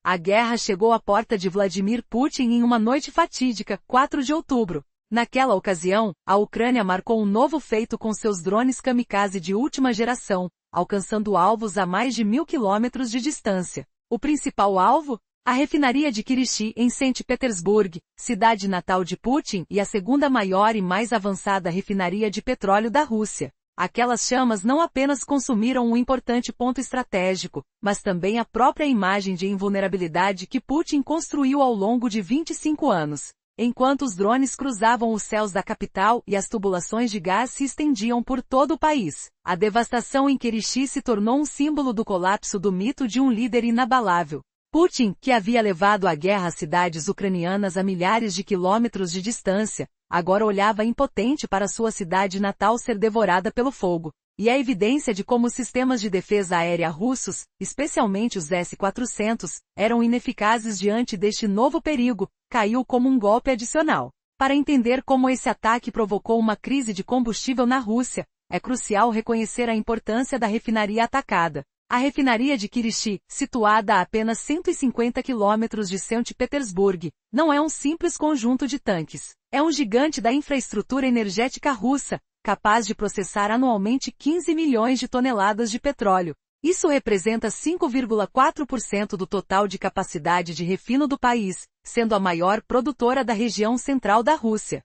A guerra chegou à porta de Vladimir Putin em uma noite fatídica, 4 de outubro. Naquela ocasião, a Ucrânia marcou um novo feito com seus drones kamikaze de última geração, alcançando alvos a mais de 1.000 quilômetros de distância. O principal alvo? A refinaria de Kirishi, em Saint Petersburg, cidade natal de Putin e a segunda maior e mais avançada refinaria de petróleo da Rússia. Aquelas chamas não apenas consumiram um importante ponto estratégico, mas também a própria imagem de invulnerabilidade que Putin construiu ao longo de 25 anos. Enquanto os drones cruzavam os céus da capital e as tubulações de gás se estendiam por todo o país, a devastação em Kirishi se tornou um símbolo do colapso do mito de um líder inabalável. Putin, que havia levado a guerra às cidades ucranianas a milhares de quilômetros de distância, agora olhava impotente para sua cidade natal ser devorada pelo fogo. E a evidência de como os sistemas de defesa aérea russos, especialmente os S-400, eram ineficazes diante deste novo perigo, caiu como um golpe adicional. Para entender como esse ataque provocou uma crise de combustível na Rússia, é crucial reconhecer a importância da refinaria atacada. A refinaria de Kirishi, situada a apenas 150 quilômetros de Saint Petersburg, não é um simples conjunto de tanques. É um gigante da infraestrutura energética russa, capaz de processar anualmente 15 milhões de toneladas de petróleo. Isso representa 5,4% do total de capacidade de refino do país, sendo a maior produtora da região central da Rússia.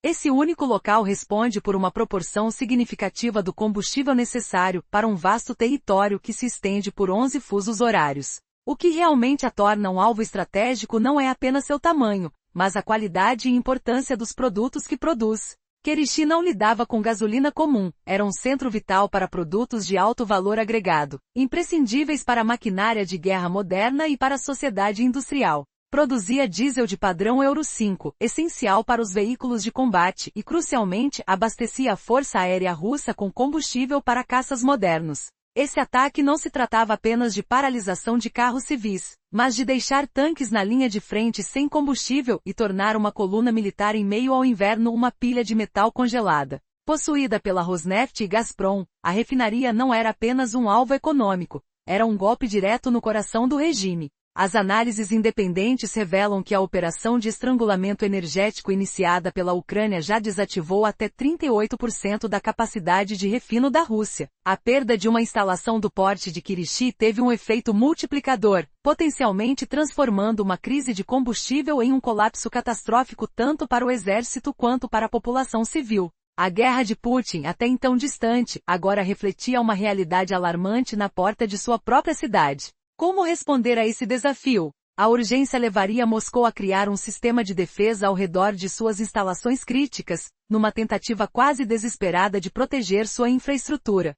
Esse único local responde por uma proporção significativa do combustível necessário para um vasto território que se estende por 11 fusos horários. O que realmente a torna um alvo estratégico não é apenas seu tamanho, mas a qualidade e importância dos produtos que produz. Kirishi não lidava com gasolina comum, era um centro vital para produtos de alto valor agregado, imprescindíveis para a maquinária de guerra moderna e para a sociedade industrial. Produzia diesel de padrão Euro 5, essencial para os veículos de combate e, crucialmente, abastecia a Força Aérea Russa com combustível para caças modernos. Esse ataque não se tratava apenas de paralisação de carros civis, mas de deixar tanques na linha de frente sem combustível e tornar uma coluna militar em meio ao inverno uma pilha de metal congelada. Possuída pela Rosneft e Gazprom, a refinaria não era apenas um alvo econômico, era um golpe direto no coração do regime. As análises independentes revelam que a operação de estrangulamento energético iniciada pela Ucrânia já desativou até 38% da capacidade de refino da Rússia. A perda de uma instalação do porte de Kirishi teve um efeito multiplicador, potencialmente transformando uma crise de combustível em um colapso catastrófico tanto para o exército quanto para a população civil. A guerra de Putin, até então distante, agora refletia uma realidade alarmante na porta de sua própria cidade. Como responder a esse desafio? A urgência levaria Moscou a criar um sistema de defesa ao redor de suas instalações críticas, numa tentativa quase desesperada de proteger sua infraestrutura.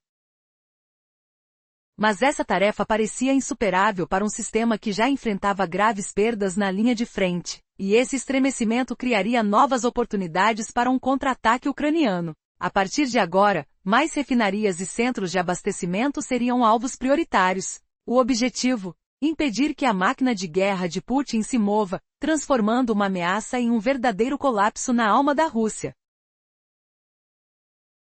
Mas essa tarefa parecia insuperável para um sistema que já enfrentava graves perdas na linha de frente, e esse estremecimento criaria novas oportunidades para um contra-ataque ucraniano. A partir de agora, mais refinarias e centros de abastecimento seriam alvos prioritários. O objetivo? Impedir que a máquina de guerra de Putin se mova, transformando uma ameaça em um verdadeiro colapso na alma da Rússia.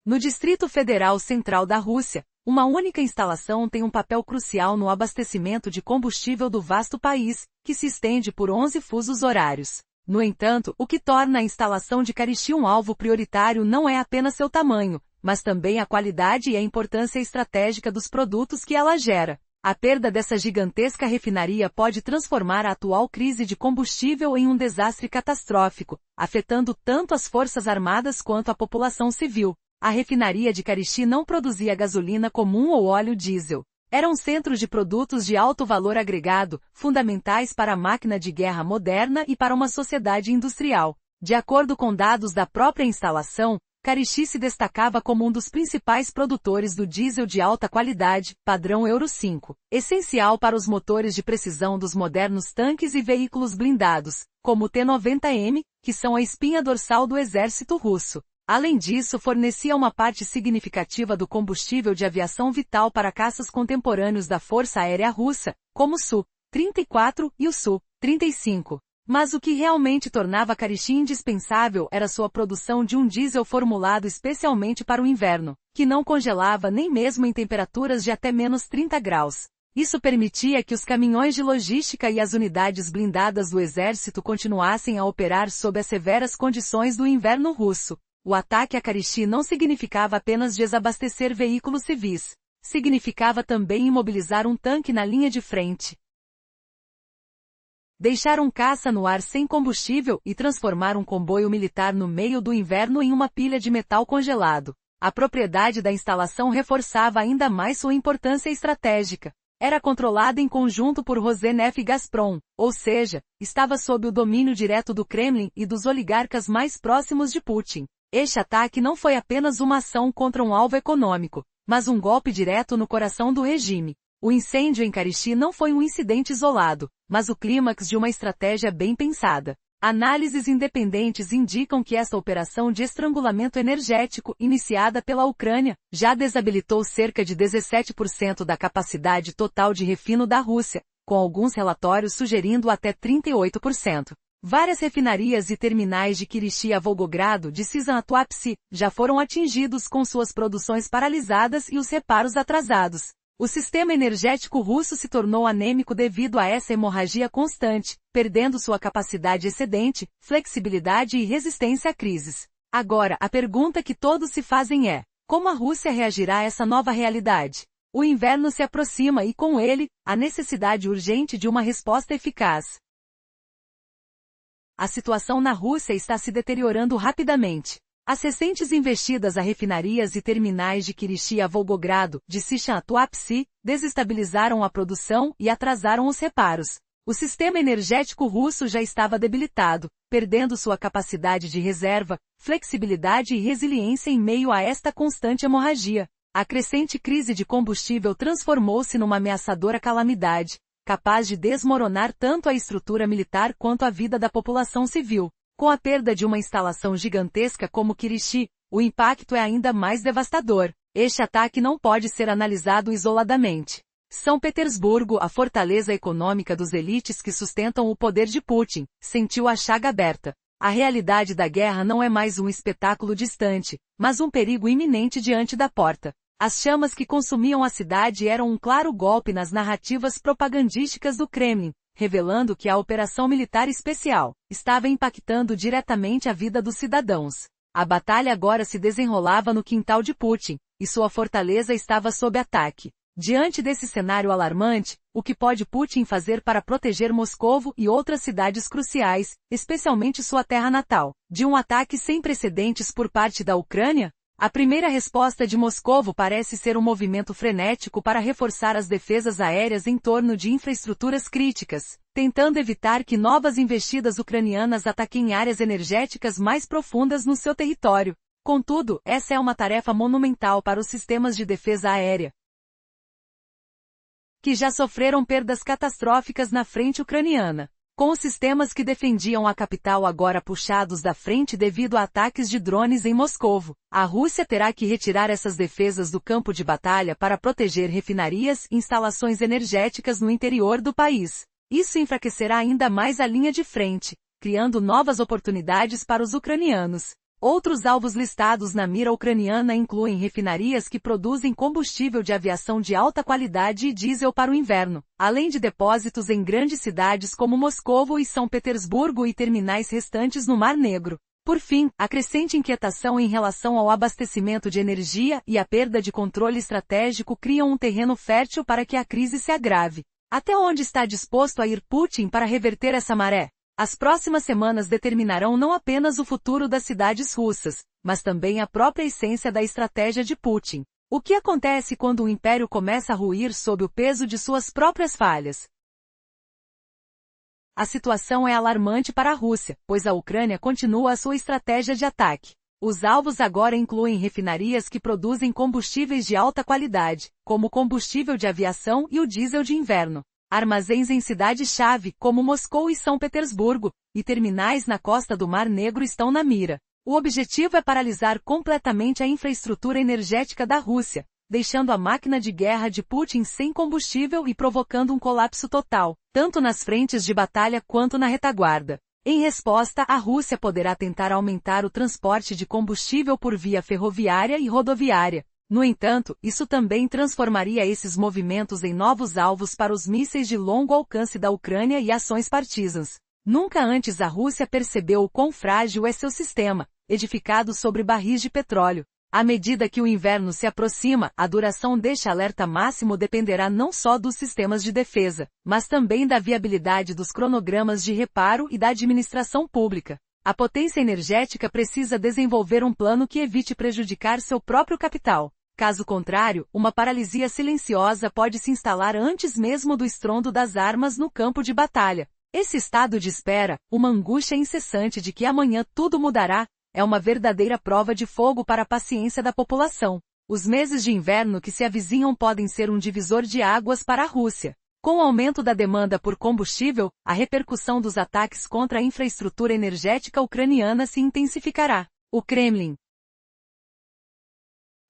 No Distrito Federal Central da Rússia, uma única instalação tem um papel crucial no abastecimento de combustível do vasto país, que se estende por 11 fusos horários. No entanto, o que torna a instalação de Kirishi um alvo prioritário não é apenas seu tamanho, mas também a qualidade e a importância estratégica dos produtos que ela gera. A perda dessa gigantesca refinaria pode transformar a atual crise de combustível em um desastre catastrófico, afetando tanto as forças armadas quanto a população civil. A refinaria de Kirishi não produzia gasolina comum ou óleo diesel. Era um centro de produtos de alto valor agregado, fundamentais para a máquina de guerra moderna e para uma sociedade industrial. De acordo com dados da própria instalação, Kirishi se destacava como um dos principais produtores do diesel de alta qualidade, padrão Euro 5, essencial para os motores de precisão dos modernos tanques e veículos blindados, como o T-90M, que são a espinha dorsal do exército russo. Além disso, fornecia uma parte significativa do combustível de aviação vital para caças contemporâneos da Força Aérea Russa, como o Su-34 e o Su-35. Mas o que realmente tornava Kirishi indispensável era sua produção de um diesel formulado especialmente para o inverno, que não congelava nem mesmo em temperaturas de até menos 30 graus. Isso permitia que os caminhões de logística e as unidades blindadas do exército continuassem a operar sob as severas condições do inverno russo. O ataque a Karishi não significava apenas desabastecer veículos civis. Significava também imobilizar um tanque na linha de frente, deixar um caça no ar sem combustível e transformar um comboio militar no meio do inverno em uma pilha de metal congelado. A propriedade da instalação reforçava ainda mais sua importância estratégica. Era controlada em conjunto por Rosneft e Gazprom, ou seja, estava sob o domínio direto do Kremlin e dos oligarcas mais próximos de Putin. Este ataque não foi apenas uma ação contra um alvo econômico, mas um golpe direto no coração do regime. O incêndio em Karishi não foi um incidente isolado, mas o clímax de uma estratégia bem pensada. Análises independentes indicam que esta operação de estrangulamento energético, iniciada pela Ucrânia, já desabilitou cerca de 17% da capacidade total de refino da Rússia, com alguns relatórios sugerindo até 38%. Várias refinarias e terminais de Kirishi a Volgogrado de Sysantwapsi já foram atingidos com suas produções paralisadas e os reparos atrasados. O sistema energético russo se tornou anêmico devido a essa hemorragia constante, perdendo sua capacidade excedente, flexibilidade e resistência a crises. Agora, a pergunta que todos se fazem é: como a Rússia reagirá a essa nova realidade? O inverno se aproxima e, com ele, a necessidade urgente de uma resposta eficaz. A situação na Rússia está se deteriorando rapidamente. As recentes investidas a refinarias e terminais de Kirishi a Volgogrado, de Sysantwapsi, desestabilizaram a produção e atrasaram os reparos. O sistema energético russo já estava debilitado, perdendo sua capacidade de reserva, flexibilidade e resiliência em meio a esta constante hemorragia. A crescente crise de combustível transformou-se numa ameaçadora calamidade, capaz de desmoronar tanto a estrutura militar quanto a vida da população civil. Com a perda de uma instalação gigantesca como Kirishi, o impacto é ainda mais devastador. Este ataque não pode ser analisado isoladamente. São Petersburgo, a fortaleza econômica dos elites que sustentam o poder de Putin, sentiu a chaga aberta. A realidade da guerra não é mais um espetáculo distante, mas um perigo iminente diante da porta. As chamas que consumiam a cidade eram um claro golpe nas narrativas propagandísticas do Kremlin, revelando que a operação militar especial estava impactando diretamente a vida dos cidadãos. A batalha agora se desenrolava no quintal de Putin, e sua fortaleza estava sob ataque. Diante desse cenário alarmante, o que pode Putin fazer para proteger Moscovo e outras cidades cruciais, especialmente sua terra natal, de um ataque sem precedentes por parte da Ucrânia? A primeira resposta de Moscovo parece ser um movimento frenético para reforçar as defesas aéreas em torno de infraestruturas críticas, tentando evitar que novas investidas ucranianas ataquem áreas energéticas mais profundas no seu território. Contudo, essa é uma tarefa monumental para os sistemas de defesa aérea, que já sofreram perdas catastróficas na frente ucraniana. Com os sistemas que defendiam a capital agora puxados da frente devido a ataques de drones em Moscovo, a Rússia terá que retirar essas defesas do campo de batalha para proteger refinarias e instalações energéticas no interior do país. Isso enfraquecerá ainda mais a linha de frente, criando novas oportunidades para os ucranianos. Outros alvos listados na mira ucraniana incluem refinarias que produzem combustível de aviação de alta qualidade e diesel para o inverno, além de depósitos em grandes cidades como Moscovo e São Petersburgo e terminais restantes no Mar Negro. Por fim, a crescente inquietação em relação ao abastecimento de energia e a perda de controle estratégico criam um terreno fértil para que a crise se agrave. Até onde está disposto a ir Putin para reverter essa maré? As próximas semanas determinarão não apenas o futuro das cidades russas, mas também a própria essência da estratégia de Putin. O que acontece quando o império começa a ruir sob o peso de suas próprias falhas? A situação é alarmante para a Rússia, pois a Ucrânia continua a sua estratégia de ataque. Os alvos agora incluem refinarias que produzem combustíveis de alta qualidade, como o combustível de aviação e o diesel de inverno. Armazéns em cidades-chave, como Moscou e São Petersburgo, e terminais na costa do Mar Negro estão na mira. O objetivo é paralisar completamente a infraestrutura energética da Rússia, deixando a máquina de guerra de Putin sem combustível e provocando um colapso total, tanto nas frentes de batalha quanto na retaguarda. Em resposta, a Rússia poderá tentar aumentar o transporte de combustível por via ferroviária e rodoviária. No entanto, isso também transformaria esses movimentos em novos alvos para os mísseis de longo alcance da Ucrânia e ações partisans. Nunca antes a Rússia percebeu o quão frágil é seu sistema, edificado sobre barris de petróleo. À medida que o inverno se aproxima, a duração deste alerta máximo dependerá não só dos sistemas de defesa, mas também da viabilidade dos cronogramas de reparo e da administração pública. A potência energética precisa desenvolver um plano que evite prejudicar seu próprio capital. Caso contrário, uma paralisia silenciosa pode se instalar antes mesmo do estrondo das armas no campo de batalha. Esse estado de espera, uma angústia incessante de que amanhã tudo mudará, é uma verdadeira prova de fogo para a paciência da população. Os meses de inverno que se avizinham podem ser um divisor de águas para a Rússia. Com o aumento da demanda por combustível, a repercussão dos ataques contra a infraestrutura energética ucraniana se intensificará. O Kremlin,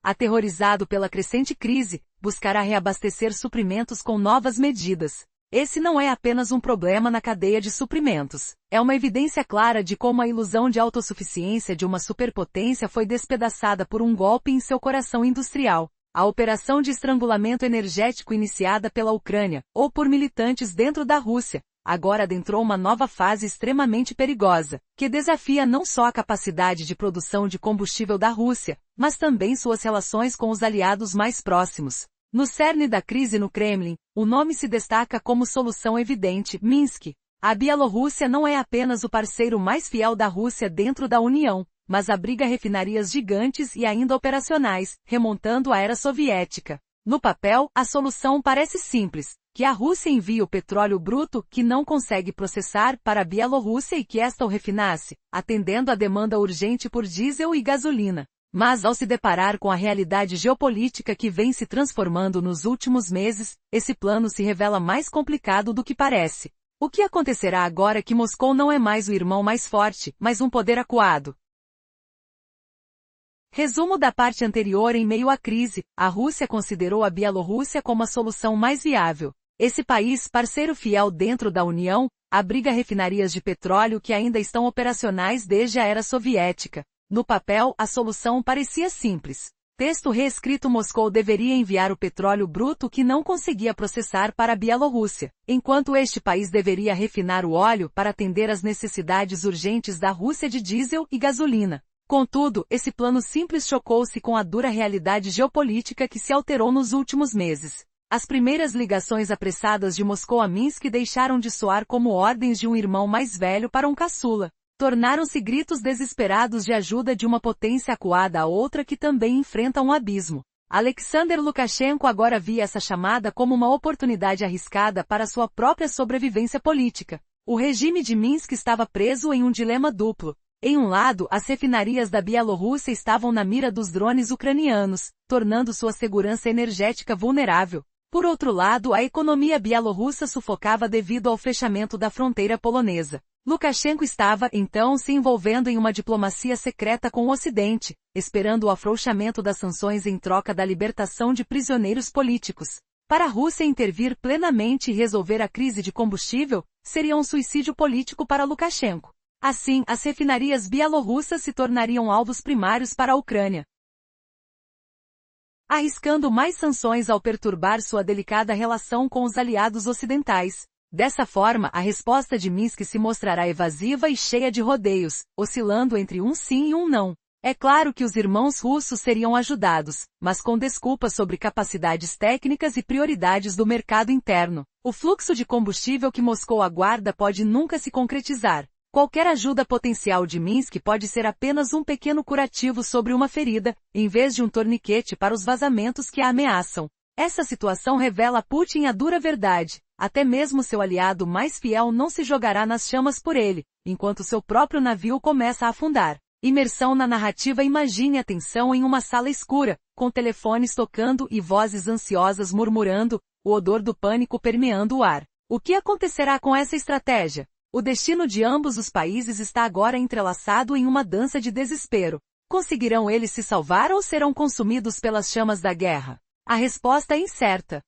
aterrorizado pela crescente crise, buscará reabastecer suprimentos com novas medidas. Esse não é apenas um problema na cadeia de suprimentos. É uma evidência clara de como a ilusão de autossuficiência de uma superpotência foi despedaçada por um golpe em seu coração industrial. A operação de estrangulamento energético iniciada pela Ucrânia, ou por militantes dentro da Rússia, agora adentrou uma nova fase extremamente perigosa, que desafia não só a capacidade de produção de combustível da Rússia, mas também suas relações com os aliados mais próximos. No cerne da crise no Kremlin, o nome se destaca como solução evidente: Minsk. A Bielorrússia não é apenas o parceiro mais fiel da Rússia dentro da União, mas abriga refinarias gigantes e ainda operacionais, remontando à era soviética. No papel, a solução parece simples: que a Rússia envie o petróleo bruto, que não consegue processar, para a Bielorrússia e que esta o refinasse, atendendo à demanda urgente por diesel e gasolina. Mas ao se deparar com a realidade geopolítica que vem se transformando nos últimos meses, esse plano se revela mais complicado do que parece. O que acontecerá agora que Moscou não é mais o irmão mais forte, mas um poder acuado? Resumo da parte anterior: em meio à crise, a Rússia considerou a Bielorrússia como a solução mais viável. Esse país, parceiro fiel dentro da União, abriga refinarias de petróleo que ainda estão operacionais desde a era soviética. No papel, a solução parecia simples. Texto reescrito: Moscou deveria enviar o petróleo bruto que não conseguia processar para a Bielorrússia, enquanto este país deveria refinar o óleo para atender às necessidades urgentes da Rússia de diesel e gasolina. Contudo, esse plano simples chocou-se com a dura realidade geopolítica que se alterou nos últimos meses. As primeiras ligações apressadas de Moscou a Minsk deixaram de soar como ordens de um irmão mais velho para um caçula. Tornaram-se gritos desesperados de ajuda de uma potência acuada a outra que também enfrenta um abismo. Alexander Lukashenko agora via essa chamada como uma oportunidade arriscada para sua própria sobrevivência política. O regime de Minsk estava preso em um dilema duplo. Em um lado, as refinarias da Bielorrússia estavam na mira dos drones ucranianos, tornando sua segurança energética vulnerável. Por outro lado, a economia bielorrussa sufocava devido ao fechamento da fronteira polonesa. Lukashenko estava, então, se envolvendo em uma diplomacia secreta com o Ocidente, esperando o afrouxamento das sanções em troca da libertação de prisioneiros políticos. Para a Rússia intervir plenamente e resolver a crise de combustível, seria um suicídio político para Lukashenko. Assim, as refinarias bielorrussas se tornariam alvos primários para a Ucrânia, arriscando mais sanções ao perturbar sua delicada relação com os aliados ocidentais. Dessa forma, a resposta de Minsk se mostrará evasiva e cheia de rodeios, oscilando entre um sim e um não. É claro que os irmãos russos seriam ajudados, mas com desculpas sobre capacidades técnicas e prioridades do mercado interno. O fluxo de combustível que Moscou aguarda pode nunca se concretizar. Qualquer ajuda potencial de Minsk pode ser apenas um pequeno curativo sobre uma ferida, em vez de um torniquete para os vazamentos que a ameaçam. Essa situação revela a Putin a dura verdade: até mesmo seu aliado mais fiel não se jogará nas chamas por ele, enquanto seu próprio navio começa a afundar. Imersão na narrativa: imagine a tensão em uma sala escura, com telefones tocando e vozes ansiosas murmurando, o odor do pânico permeando o ar. O que acontecerá com essa estratégia? O destino de ambos os países está agora entrelaçado em uma dança de desespero. Conseguirão eles se salvar ou serão consumidos pelas chamas da guerra? A resposta é incerta.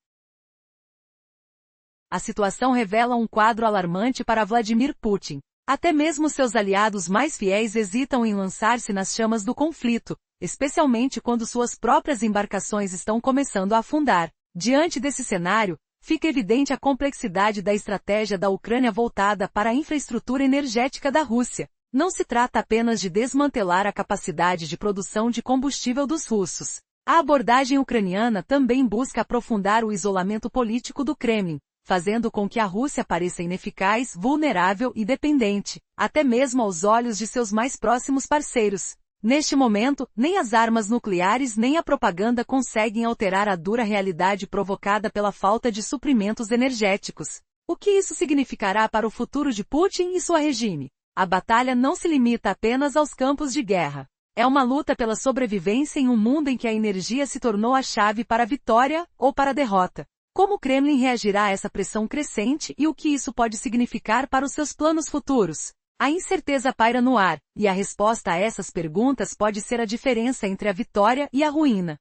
A situação revela um quadro alarmante para Vladimir Putin. Até mesmo seus aliados mais fiéis hesitam em lançar-se nas chamas do conflito, especialmente quando suas próprias embarcações estão começando a afundar. Diante desse cenário, fica evidente a complexidade da estratégia da Ucrânia voltada para a infraestrutura energética da Rússia. Não se trata apenas de desmantelar a capacidade de produção de combustível dos russos. A abordagem ucraniana também busca aprofundar o isolamento político do Kremlin, fazendo com que a Rússia pareça ineficaz, vulnerável e dependente, até mesmo aos olhos de seus mais próximos parceiros. Neste momento, nem as armas nucleares nem a propaganda conseguem alterar a dura realidade provocada pela falta de suprimentos energéticos. O que isso significará para o futuro de Putin e sua regime? A batalha não se limita apenas aos campos de guerra. É uma luta pela sobrevivência em um mundo em que a energia se tornou a chave para a vitória ou para a derrota. Como o Kremlin reagirá a essa pressão crescente e o que isso pode significar para os seus planos futuros? A incerteza paira no ar, e a resposta a essas perguntas pode ser a diferença entre a vitória e a ruína.